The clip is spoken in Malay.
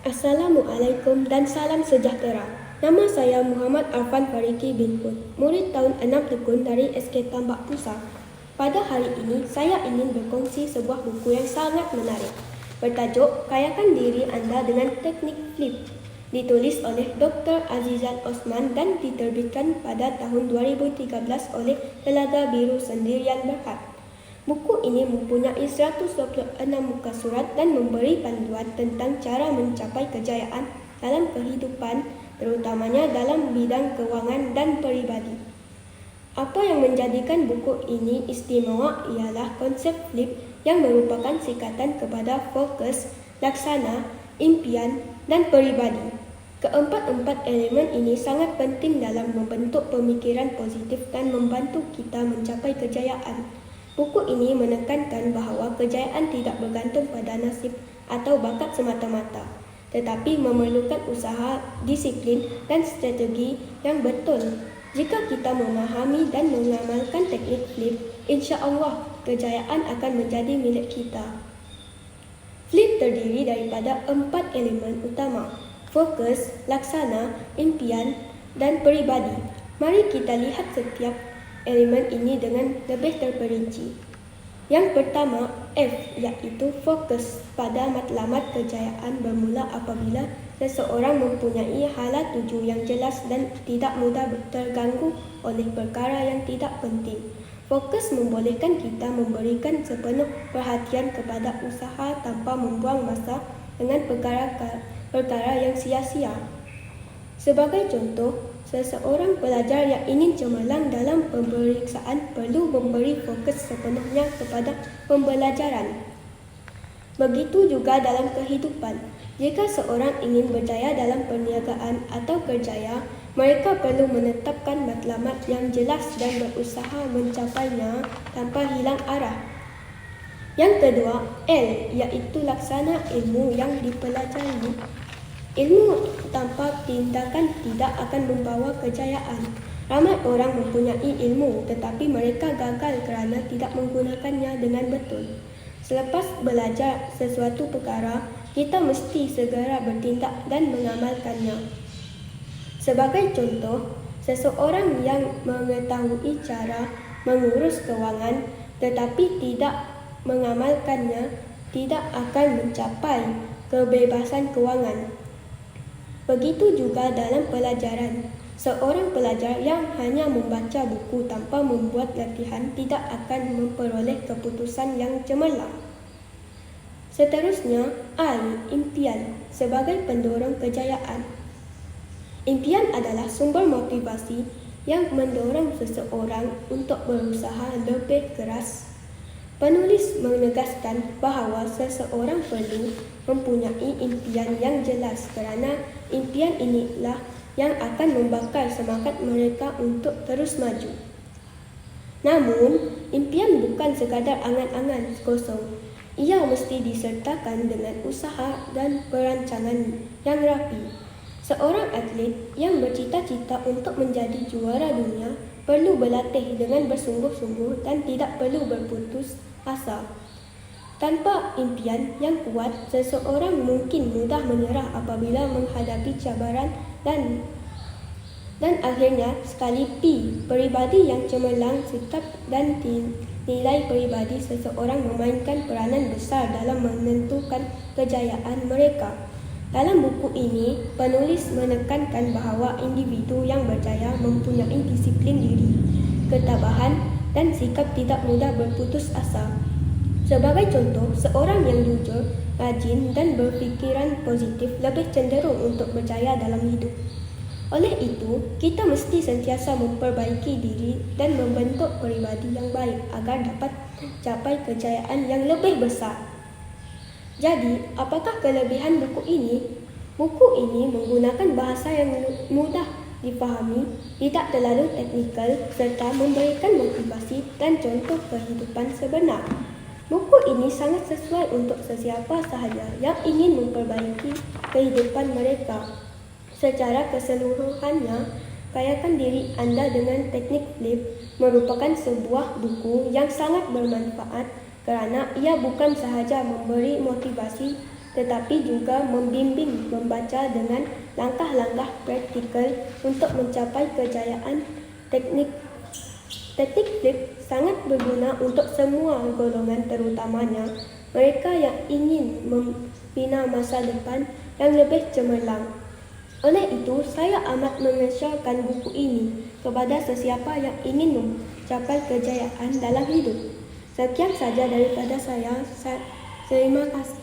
Assalamualaikum dan salam sejahtera. Nama saya Muhammad Arfan Fariki bin Put, murid tahun 6 Tekun dari SK Tambak Pusat. Pada hari ini, saya ingin berkongsi sebuah buku yang sangat menarik. Bertajuk Kayakan Diri Anda dengan Teknik Flip. Ditulis oleh Dr. Azizat Osman dan diterbitkan pada tahun 2013 oleh Telaga Biru Sendirian Berhad. Buku ini mempunyai 126 muka surat dan memberi panduan tentang cara mencapai kejayaan dalam kehidupan, terutamanya dalam bidang kewangan dan peribadi. Apa yang menjadikan buku ini istimewa ialah konsep flip yang merupakan singkatan kepada fokus, laksana, impian, dan peribadi. Keempat-empat elemen ini sangat penting dalam membentuk pemikiran positif dan membantu kita mencapai kejayaan. Buku ini menekankan bahawa kejayaan tidak bergantung pada nasib atau bakat semata-mata, tetapi memerlukan usaha, disiplin dan strategi yang betul. Jika kita memahami dan mengamalkan teknik flip, insya-Allah kejayaan akan menjadi milik kita. Flip terdiri daripada 4 elemen utama: fokus, laksana, impian, dan peribadi. Mari kita lihat setiap elemen ini dengan lebih terperinci. Yang pertama, F, iaitu fokus. Pada matlamat kejayaan bermula apabila seseorang mempunyai hala tuju yang jelas dan tidak mudah terganggu oleh perkara yang tidak penting. Fokus membolehkan kita memberikan sepenuh perhatian kepada usaha tanpa membuang masa dengan perkara yang sia-sia. Sebagai contoh, seseorang pelajar yang ingin cemerlang dalam pemeriksaan perlu memberi fokus sepenuhnya kepada pembelajaran. Begitu juga dalam kehidupan. Jika seorang ingin berjaya dalam perniagaan atau kerjaya, mereka perlu menetapkan matlamat yang jelas dan berusaha mencapainya tanpa hilang arah. Yang kedua, L, iaitu laksana ilmu yang dipelajari. Ilmu tanpa tindakan tidak akan membawa kejayaan. Ramai orang mempunyai ilmu tetapi mereka gagal kerana tidak menggunakannya dengan betul. Selepas belajar sesuatu perkara, kita mesti segera bertindak dan mengamalkannya. Sebagai contoh, seseorang yang mengetahui cara mengurus kewangan tetapi tidak mengamalkannya tidak akan mencapai kebebasan kewangan. Begitu juga dalam pelajaran. Seorang pelajar yang hanya membaca buku tanpa membuat latihan tidak akan memperoleh keputusan yang cemerlang. Seterusnya, I, impian sebagai pendorong kejayaan. Impian adalah sumber motivasi yang mendorong seseorang untuk berusaha lebih keras. Penulis menegaskan bahawa seseorang perlu mempunyai impian yang jelas kerana impian inilah yang akan membakar semangat mereka untuk terus maju. Namun, impian bukan sekadar angan-angan kosong. Ia mesti disertakan dengan usaha dan perancangan yang rapi. Seorang atlet yang bercita-cita untuk menjadi juara dunia perlu berlatih dengan bersungguh-sungguh dan tidak perlu berputus asa. Tanpa impian yang kuat, seseorang mungkin mudah menyerah apabila menghadapi cabaran dan akhirnya sekali P, peribadi yang cemerlang, sikap dan nilai peribadi seseorang memainkan peranan besar dalam menentukan kejayaan mereka. Dalam buku ini, penulis menekankan bahawa individu yang berjaya mempunyai disiplin diri, ketabahan dan sikap tidak mudah berputus asa. Sebagai contoh, seorang yang jujur, rajin dan berfikiran positif lebih cenderung untuk berjaya dalam hidup. Oleh itu, kita mesti sentiasa memperbaiki diri dan membentuk peribadi yang baik agar dapat mencapai kejayaan yang lebih besar. Jadi, apakah kelebihan buku ini? Buku ini menggunakan bahasa yang mudah difahami, tidak terlalu teknikal serta memberikan motivasi dan contoh kehidupan sebenar. Buku ini sangat sesuai untuk sesiapa sahaja yang ingin memperbaiki kehidupan mereka. Secara keseluruhannya, Kayakan Diri Anda dengan Teknik Flip merupakan sebuah buku yang sangat bermanfaat kerana ia bukan sahaja memberi motivasi tetapi juga membimbing membaca dengan langkah-langkah praktikal untuk mencapai kejayaan. Taktik flip sangat berguna untuk semua golongan, terutamanya mereka yang ingin membina masa depan yang lebih cemerlang. Oleh itu, saya amat mengesyorkan buku ini kepada sesiapa yang ingin mencapai kejayaan dalam hidup. Sekian saja daripada saya. Terima kasih.